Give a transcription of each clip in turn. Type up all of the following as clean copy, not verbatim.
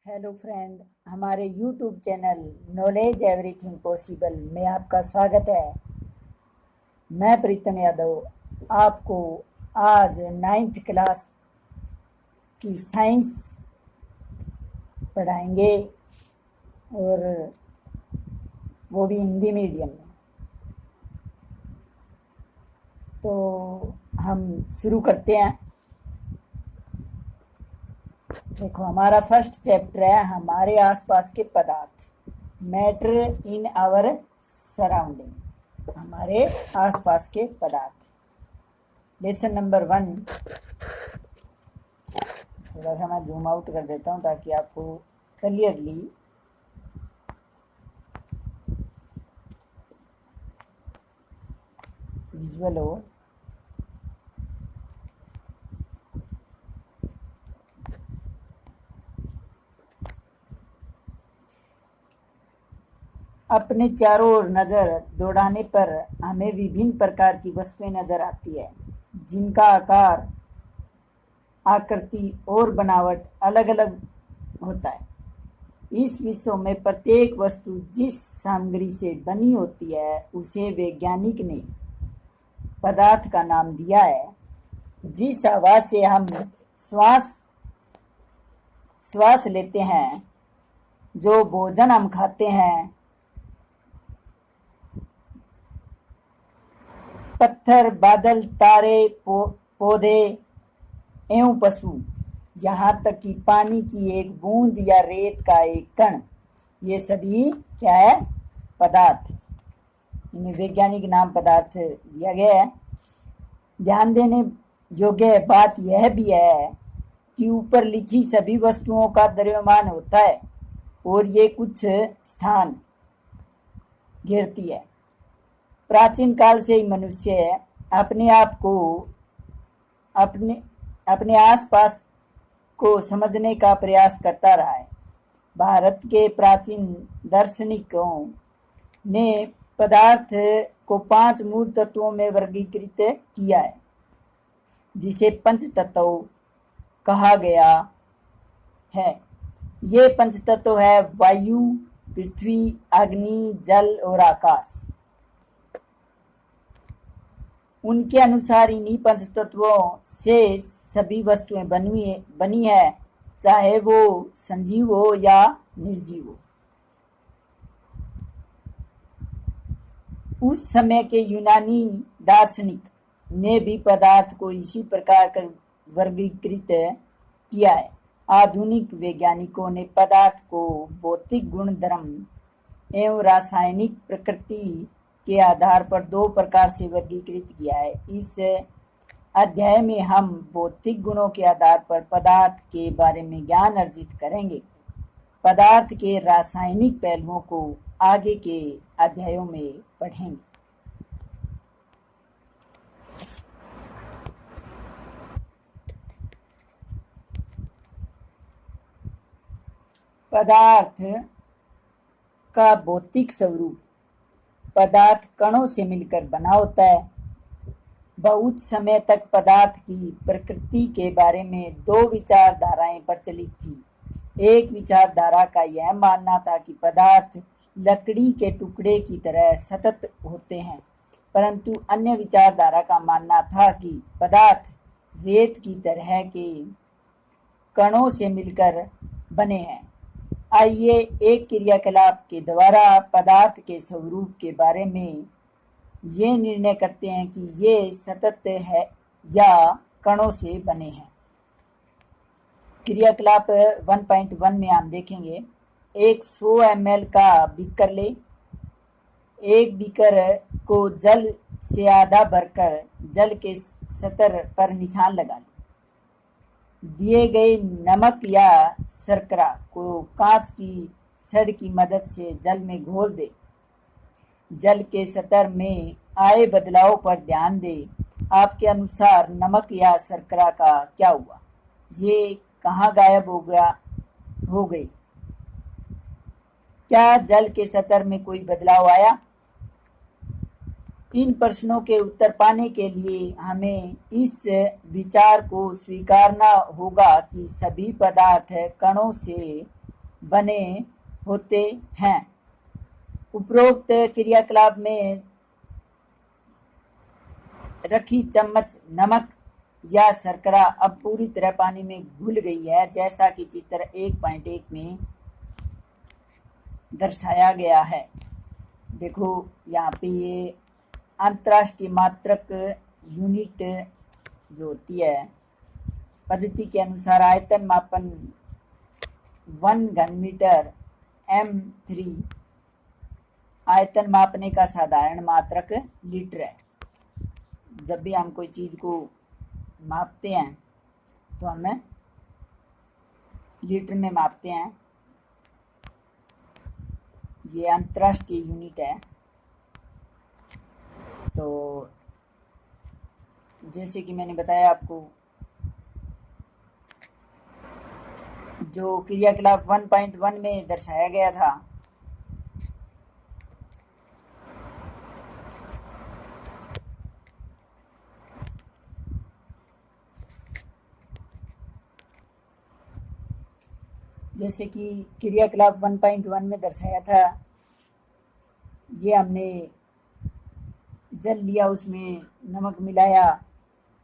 Hello friend, हमारे YouTube channel knowledge everything possible में आपका स्वागत है। मैं प्रीतम यादव आपको आज 9th क्लास की साइंस पढ़ाएंगे और वो भी हिंदी मीडियम में। तो हम शुरू करते हैं। देखो, हमारा फर्स्ट चैप्टर है हमारे आसपास के पदार्थ, मैटर इन आवर सराउंडिंग, हमारे आसपास के पदार्थ। Lesson number 1। थोड़ा सा मैं जूम आउट कर देता हूँ ताकि आपको क्लियरली विजुअल हो। अपने चारों ओर नज़र दौड़ाने पर हमें विभिन्न प्रकार की वस्तुएं नज़र आती है, जिनका आकार, आकृति और बनावट अलग अलग होता है। इस विश्व में प्रत्येक वस्तु जिस सामग्री से बनी होती है उसे वैज्ञानिक ने पदार्थ का नाम दिया है। जिस हवा से हम श्वास लेते हैं, जो भोजन हम खाते हैं, पत्थर, बादल, तारे, पौधे एवं पशु, यहाँ तक कि पानी की एक बूंद या रेत का एक कण, ये सभी क्या है? पदार्थ। इन्हें वैज्ञानिक नाम पदार्थ दिया गया है। ध्यान देने योग्य बात यह भी है कि ऊपर लिखी सभी वस्तुओं का द्रव्यमान होता है और ये कुछ स्थान घेरती है। प्राचीन काल से ही मनुष्य अपने आप को अपने आसपास को समझने का प्रयास करता रहा है। भारत के प्राचीन दार्शनिकों ने पदार्थ को 5 मूल तत्वों में वर्गीकृत किया है, जिसे पंच तत्व कहा गया है। ये पंच तत्व है वायु, पृथ्वी, अग्नि, जल और आकाश। उनके अनुसार इन्हीं पंच तत्वों से सभी वस्तुएं बनी है, चाहे वो सजीव हो या निर्जीव हो। उस समय के यूनानी दार्शनिक ने भी पदार्थ को इसी प्रकार कर वर्गीकृत किया है। आधुनिक वैज्ञानिकों ने पदार्थ को भौतिक गुणधर्म एवं रासायनिक प्रकृति के आधार पर 2 प्रकार से वर्गीकृत किया है। इस अध्याय में हम भौतिक गुणों के आधार पर पदार्थ के बारे में ज्ञान अर्जित करेंगे। पदार्थ के रासायनिक पहलुओं को आगे के अध्यायों में पढ़ेंगे। पदार्थ का भौतिक स्वरूप। पदार्थ कणों से मिलकर बना होता है। बहुत समय तक पदार्थ की प्रकृति के बारे में 2 विचारधाराएं प्रचलित थी। एक विचारधारा का यह मानना था कि पदार्थ लकड़ी के टुकड़े की तरह सतत होते हैं, परंतु अन्य विचारधारा का मानना था कि पदार्थ रेत की तरह के कणों से मिलकर बने हैं। आइए एक क्रियाकलाप के द्वारा पदार्थ के स्वरूप के बारे में ये निर्णय करते हैं कि ये सतत है या कणों से बने हैं। क्रियाकलाप 1.1 में हम देखेंगे। एक 100 ml का बीकर ले। एक बीकर को जल से आधा भरकर जल के सतह पर निशान लगा लें। दिए गए नमक या शर्करा को कांच की छड़ की मदद से जल में घोल दे। जल के स्तर में आए बदलाव पर ध्यान दे। आपके अनुसार नमक या शर्करा का क्या हुआ? ये कहाँ गायब हो गई? क्या जल के स्तर में कोई बदलाव आया? इन प्रश्नों के उत्तर पाने के लिए हमें इस विचार को स्वीकारना होगा कि सभी पदार्थ कणों से बने होते हैं। उपरोक्त क्रियाकलाप में रखी चम्मच नमक या शर्करा अब पूरी तरह पानी में घुल गई है, जैसा कि चित्र 1.1 में दर्शाया गया है। देखो यहाँ पे ये अंतर्राष्ट्रीय मात्रक यूनिट जो होती है पद्धति के अनुसार आयतन मापन 1 घन मीटर m3 आयतन मापने का साधारण मात्रक लीटर है। जब भी हम कोई चीज़ को मापते हैं तो हमें लीटर में मापते हैं। ये अंतर्राष्ट्रीय यूनिट है। तो जैसे कि मैंने बताया आपको, जो क्रियाकलाप 1.1 में दर्शाया गया था, जैसे कि क्रियाकलाप 1.1 में दर्शाया था, ये हमने जल लिया, उसमें नमक मिलाया,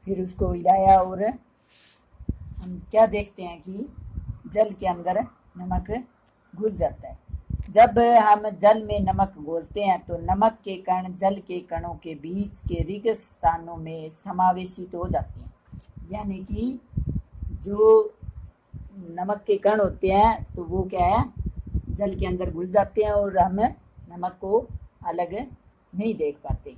फिर उसको हिलाया और हम क्या देखते हैं कि जल के अंदर नमक घुल जाता है। जब हम जल में नमक घोलते हैं तो नमक के कण जल के कणों के बीच के रिक्त स्थानों में समावेशित हो जाते हैं। यानी कि जो नमक के कण होते हैं तो वो क्या है, जल के अंदर घुल जाते हैं और हम नमक को अलग नहीं देख पाते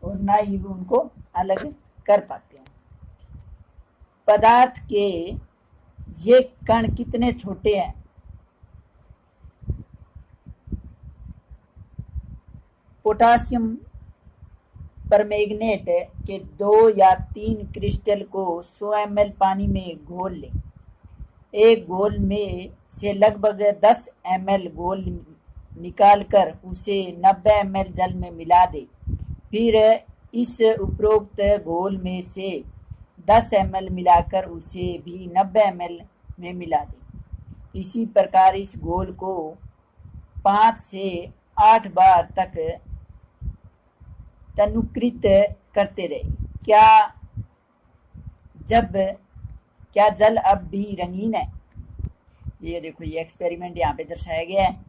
और ना ही उनको अलग कर पाते हैं। पदार्थ के ये कण कितने छोटे हैं? पोटासियम परमैंगनेट के 2 या 3 क्रिस्टल को 100 ml पानी में घोल लें। एक घोल में से लगभग 10 ml घोल निकालकर उसे 90 ml जल में मिला दें। फिर इस उपरोक्त घोल में से 10 ml मिलाकर उसे भी 90 ml में मिला दें। इसी प्रकार इस घोल को 5 से 8 बार तक तनुकृत करते रहे। क्या जल अब भी रंगीन है? ये देखो, ये एक्सपेरिमेंट यहाँ पे दर्शाया गया है।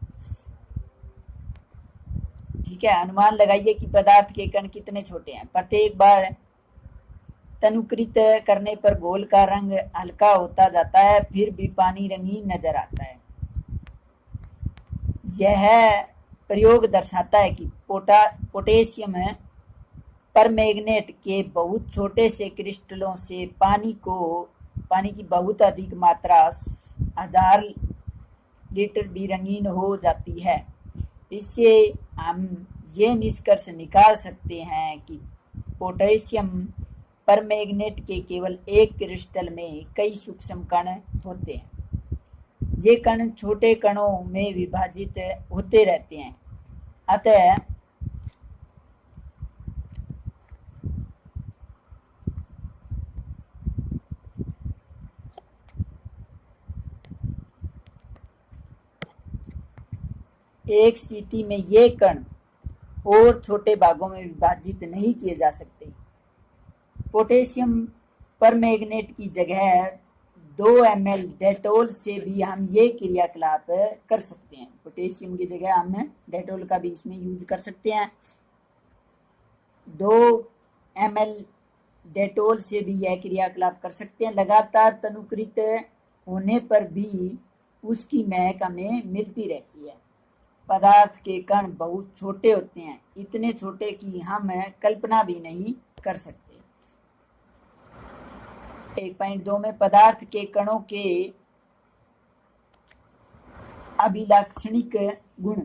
ठीक है, अनुमान लगाइए कि पदार्थ के कण कितने छोटे हैं। प्रत्येक बार तनुकृत करने पर घोल का रंग हल्का होता जाता है, फिर भी पानी रंगीन नजर आता है। यह प्रयोग दर्शाता है कि पोटेशियम परमैंगनेट के बहुत छोटे से क्रिस्टलों से पानी की बहुत अधिक मात्रा 1000 लीटर भी रंगीन हो जाती है। इससे हम ये निष्कर्ष निकाल सकते हैं कि पोटेशियम परमैंगनेट के केवल एक क्रिस्टल में कई सूक्ष्म कण होते हैं। ये कण छोटे कणों में विभाजित होते रहते हैं। अतः एक स्थिति में ये कण और छोटे भागों में विभाजित नहीं किए जा सकते। पोटेशियम परमैंगनेट की जगह 2 ml डेटोल से भी हम ये क्रियाकलाप कर सकते हैं। पोटेशियम की जगह हम डेटोल का भी इसमें यूज कर सकते हैं। 2 ml डेटोल से भी यह क्रियाकलाप कर सकते हैं। लगातार तनुकृत होने पर भी उसकी महक हमें मिलती रहती है। पदार्थ के कण बहुत छोटे होते हैं, इतने छोटे कि हम कल्पना भी नहीं कर सकते। 1.2 में पदार्थ के कणों के अभिलाक्षणिक गुण।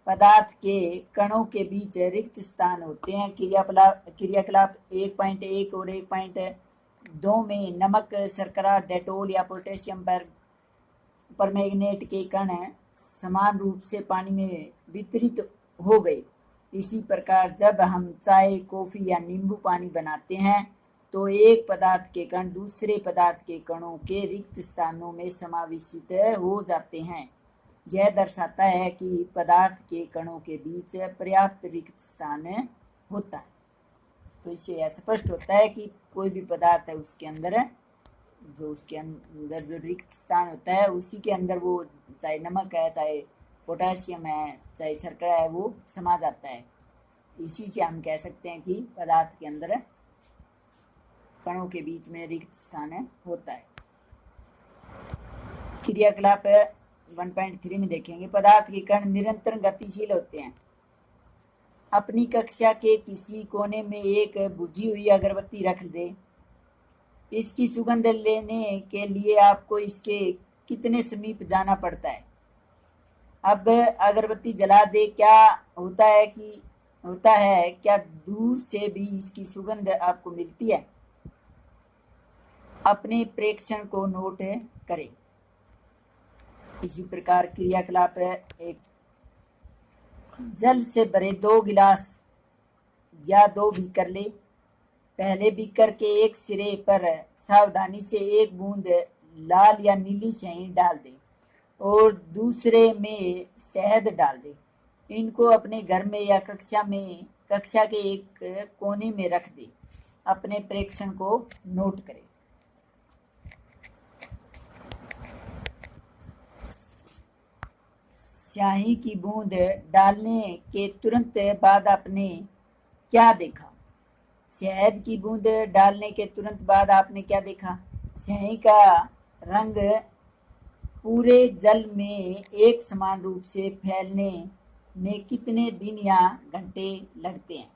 पदार्थ के कणों के बीच रिक्त स्थान होते हैं। क्रियाकलाप 1.1 और 1.2 में नमक, शर्करा, डेटोल या पोटेशियम परमैंगनेट के कण समान रूप से पानी में वितरित हो गए। इसी प्रकार जब हम चाय, कॉफी या नींबू पानी बनाते हैं तो एक पदार्थ के कण दूसरे पदार्थ के कणों के रिक्त स्थानों में समावेशित हो जाते हैं। यह दर्शाता है कि पदार्थ के कणों के बीच पर्याप्त रिक्त स्थान होता है। तो इससे यह स्पष्ट होता है कि कोई भी पदार्थ है उसके अंदर जो रिक्त स्थान होता है उसी के अंदर वो चाहे नमक है, चाहे पोटेशियम है, चाहे शर्करा है, वो समा जाता है। इसी से हम कह सकते हैं कि पदार्थ के अंदर कणों के बीच में रिक्त स्थान होता है। क्रियाकलाप 1.3 में देखेंगे, पदार्थ के कण निरंतर गतिशील होते हैं। अपनी कक्षा के किसी कोने में एक बुझी हुई अगरबत्ती रख दे। इसकी सुगंध लेने के लिए आपको इसके कितने समीप जाना पड़ता है? अब अगरबत्ती जला दे, क्या होता है क्या दूर से भी इसकी सुगंध आपको मिलती है? अपने प्रेक्षण को नोट करें। इसी प्रकार क्रियाकलाप एक, जल से भरे 2 गिलास या 2 बीकर ले। पहले बीकर के एक सिरे पर सावधानी से एक बूंद लाल या नीली स्याही डाल दे और दूसरे में शहद डाल दे। इनको अपने घर में या कक्षा के एक कोने में रख दे। अपने प्रेक्षण को नोट करें। स्याही की बूंद डालने के तुरंत बाद आपने क्या देखा? शहद की बूंद डालने के तुरंत बाद आपने क्या देखा? स्याही का रंग पूरे जल में एक समान रूप से फैलने में कितने दिन या घंटे लगते हैं?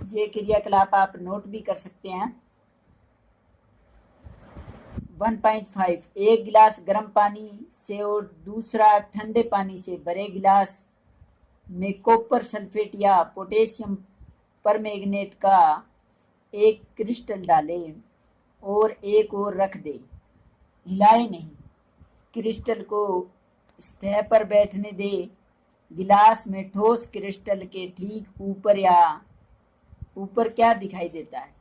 ये क्रियाकलाप आप नोट भी कर सकते हैं। 1.5, एक गिलास गर्म पानी से और दूसरा ठंडे पानी से भरे गिलास में कॉपर सल्फेट या पोटेशियम परमैंगनेट का एक क्रिस्टल डालें और एक और रख दें। हिलाए नहीं, क्रिस्टल को सतह पर बैठने दे। गिलास में ठोस क्रिस्टल के ठीक ऊपर क्या दिखाई देता है?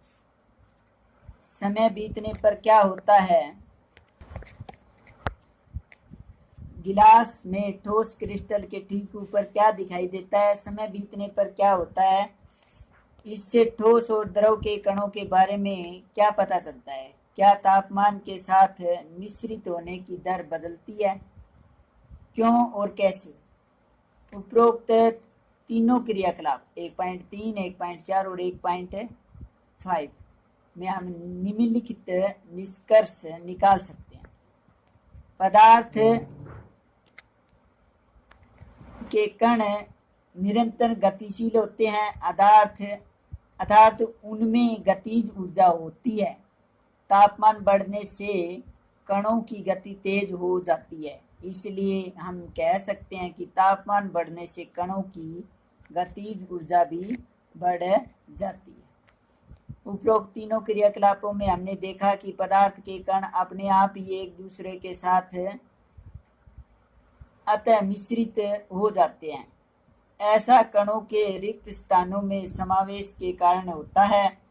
समय बीतने पर क्या होता है? गिलास में ठोस क्रिस्टल के ठीक ऊपर क्या दिखाई देता है? समय बीतने पर क्या होता है? इससे ठोस और द्रव के कणों के बारे में क्या पता चलता है? क्या तापमान के साथ मिश्रित होने की दर बदलती है? क्यों और कैसे? उपरोक्त तीनों क्रियाकलाप 1.3, 1.4 और 1.5 में हम निम्नलिखित निष्कर्ष निकाल सकते हैं। पदार्थ के कण निरंतर गतिशील होते हैं अर्थात उनमें गतिज ऊर्जा होती है। तापमान बढ़ने से कणों की गति तेज हो जाती है, इसलिए हम कह सकते हैं कि तापमान बढ़ने से कणों की गतिज ऊर्जा भी बढ़ जाती है। उपरोक्त तीनों क्रियाकलापों में हमने देखा कि पदार्थ के कण अपने आप ही एक दूसरे के साथ अतः मिश्रित हो जाते हैं। ऐसा कणों के रिक्त स्थानों में समावेश के कारण होता है।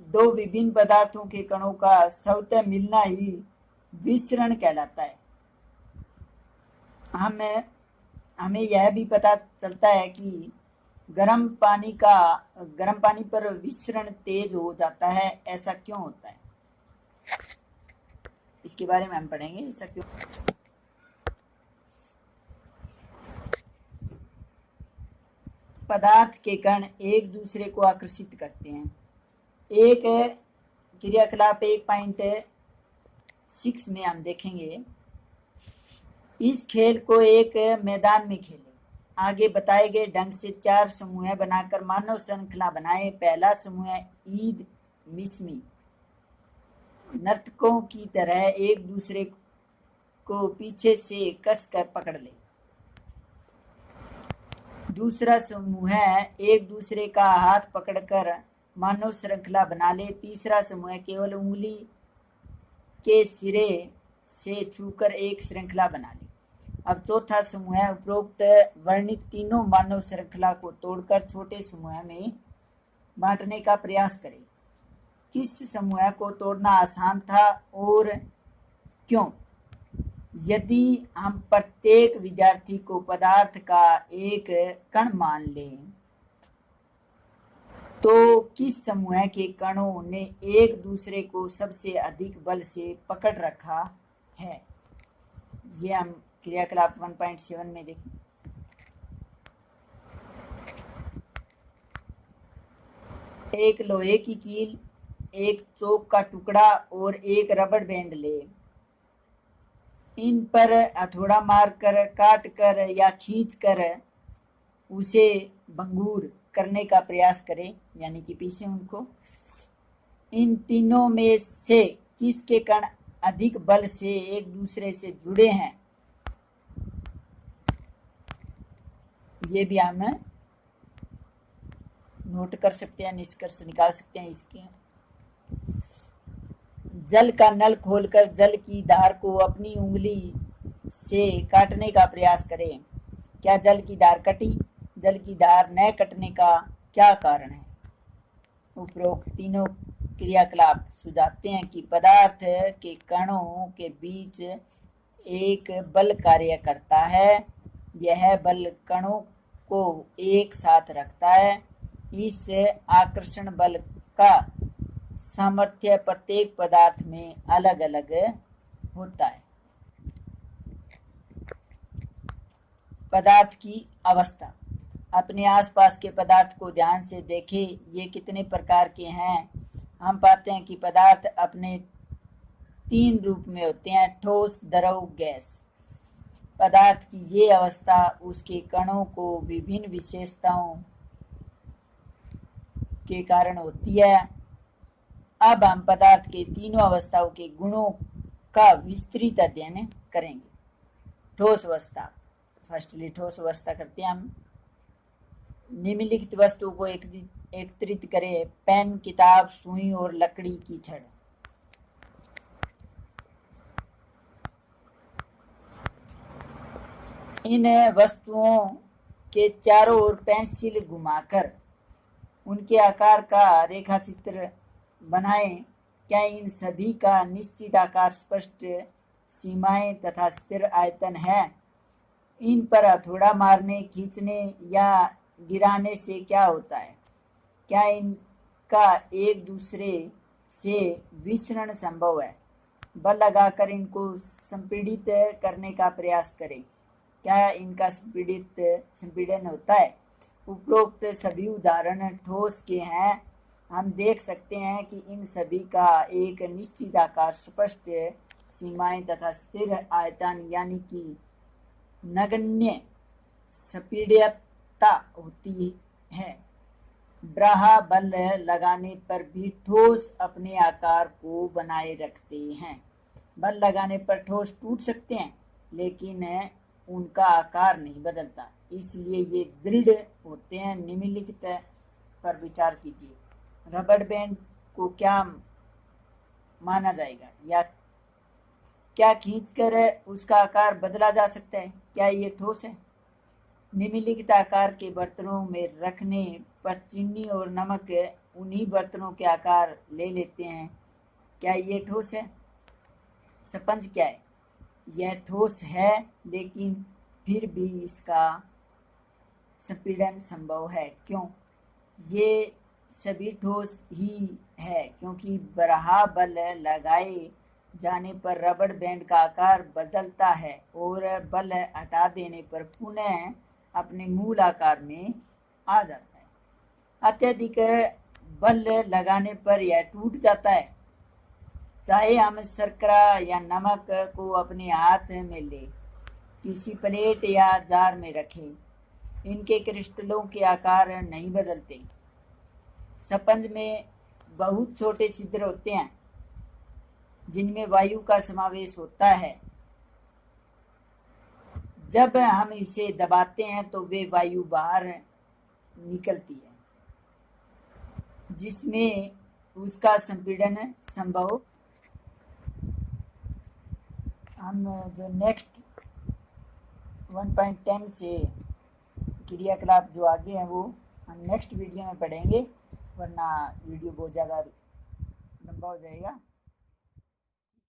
2 विभिन्न पदार्थों के कणों का स्वतः मिलना ही विसरण कहलाता है। हमें यह भी पता चलता है कि गर्म पानी पर विसरण तेज हो जाता है। ऐसा क्यों होता है? इसके बारे में हम पढ़ेंगे, ऐसा क्यों। पदार्थ के कण एक दूसरे को आकर्षित करते हैं। एक क्रियाकलाप 1.6 में हम देखेंगे, इस खेल को एक मैदान में खेलें। आगे बताए गए ढंग से 4 समूह बनाकर मानव श्रृंखला बनाएं। पहला समूह ईद मिस्मी नर्तकों की तरह एक दूसरे को पीछे से कसकर पकड़ ले। दूसरा समूह एक दूसरे का हाथ पकड़कर मानव श्रृंखला बना ले। तीसरा समूह केवल उंगली के सिरे से छूकर एक श्रृंखला बना ले। अब चौथा समूह है, उपरोक्त वर्णित तीनों मानव श्रृंखला को तोड़कर छोटे समूह में बांटने का प्रयास करें। किस समूह को तोड़ना आसान था और क्यों? यदि हम प्रत्येक विद्यार्थी को पदार्थ का एक कण मान लें तो किस समूह के कणों ने एक दूसरे को सबसे अधिक बल से पकड़ रखा है? ये हम क्रियाकलाप 1.7 में देखें। एक लोहे की कील, एक चौक का टुकड़ा और एक रबड़ बैंड ले। इन पर हथौड़ा मारकर, काट कर या खींच कर उसे भंगूर करने का प्रयास करें, यानी कि पीछे उनको। इन तीनों में से किसके कण अधिक बल से एक दूसरे से जुड़े हैं? ये भी हम नोट कर सकते हैं, निष्कर्ष निकाल सकते हैं इसके। जल का नल खोलकर जल की धार को अपनी उंगली से काटने का प्रयास करें। क्या जल की धार कटी? जल की धार न कटने का क्या कारण है? उपरोक्त तीनों क्रियाकलाप सुझाते हैं कि पदार्थ के कणों के बीच एक बल कार्य करता है। यह बल कणों को एक साथ रखता है। इस आकर्षण बल का सामर्थ्य प्रत्येक पदार्थ में अलग अलग होता है। पदार्थ की अवस्था। अपने आसपास के पदार्थ को ध्यान से देखें, ये कितने प्रकार के हैं। हम पाते हैं कि पदार्थ अपने 3 रूप में होते हैं, ठोस, द्रव, गैस। पदार्थ की ये अवस्था उसके कणों को विभिन्न विशेषताओं के कारण होती है। अब हम पदार्थ के तीनों अवस्थाओं के गुणों का विस्तृत अध्ययन करेंगे। ठोस अवस्था। फर्स्टली ठोस अवस्था करते हैं हम। निम्नलिखित वस्तु को एकत्रित करें: पेन, किताब, सुई और लकड़ी की छड़। इन वस्तुओं के चारों ओर पेंसिल घुमाकर उनके आकार का रेखाचित्र बनाएं। क्या इन सभी का निश्चित आकार, स्पष्ट सीमाएं तथा स्थिर आयतन है? इन पर हथौड़ा मारने, खींचने या गिराने से क्या होता है? क्या इनका एक दूसरे से विचरण संभव है? बल लगाकर इनको संपीड़ित करने का प्रयास करें। क्या इनका संपीड़न होता है? उपरोक्त सभी उदाहरण ठोस के हैं। हम देख सकते हैं कि इन सभी का एक निश्चित आकार, स्पष्ट सीमाएं तथा स्थिर आयतन यानी कि नगण्य संपीड्यता होती है। बाह्य बल लगाने पर भी ठोस अपने आकार को बनाए रखते हैं। बल लगाने पर ठोस टूट सकते हैं, लेकिन उनका आकार नहीं बदलता, इसलिए ये दृढ़ होते हैं। निम्नलिखित पर विचार कीजिए। रबड़ बैंड को क्या माना जाएगा, या क्या खींचकर उसका आकार बदला जा सकता है? क्या ये ठोस है? निम्नलिखित आकार के बर्तनों में रखने पर चीनी और नमक उन्हीं बर्तनों के आकार ले लेते हैं। क्या ये ठोस है? स्पंज क्या है? यह ठोस है, लेकिन फिर भी इसका संपीड़न संभव है। क्यों? ये सभी ठोस ही है क्योंकि बाह्य बल लगाए जाने पर रबड़ बैंड का आकार बदलता है और बल हटा देने पर पुनः अपने मूल आकार में आ जाता है। अत्यधिक बल लगाने पर यह टूट जाता है। चाहे हम शर्करा या नमक को अपने हाथ में ले, किसी प्लेट या जार में रखें, इनके क्रिस्टलों के आकार नहीं बदलते। स्पंज में बहुत छोटे छिद्र होते हैं जिनमें वायु का समावेश होता है। जब हम इसे दबाते हैं तो वे वायु बाहर निकलती है, जिसमें उसका संपीड़न संभव। हम जो नेक्स्ट 1.10 से क्रियाकलाप जो आगे हैं वो हम नेक्स्ट वीडियो में पढ़ेंगे, वरना वीडियो बहुत ज़्यादा लंबा हो जाएगा।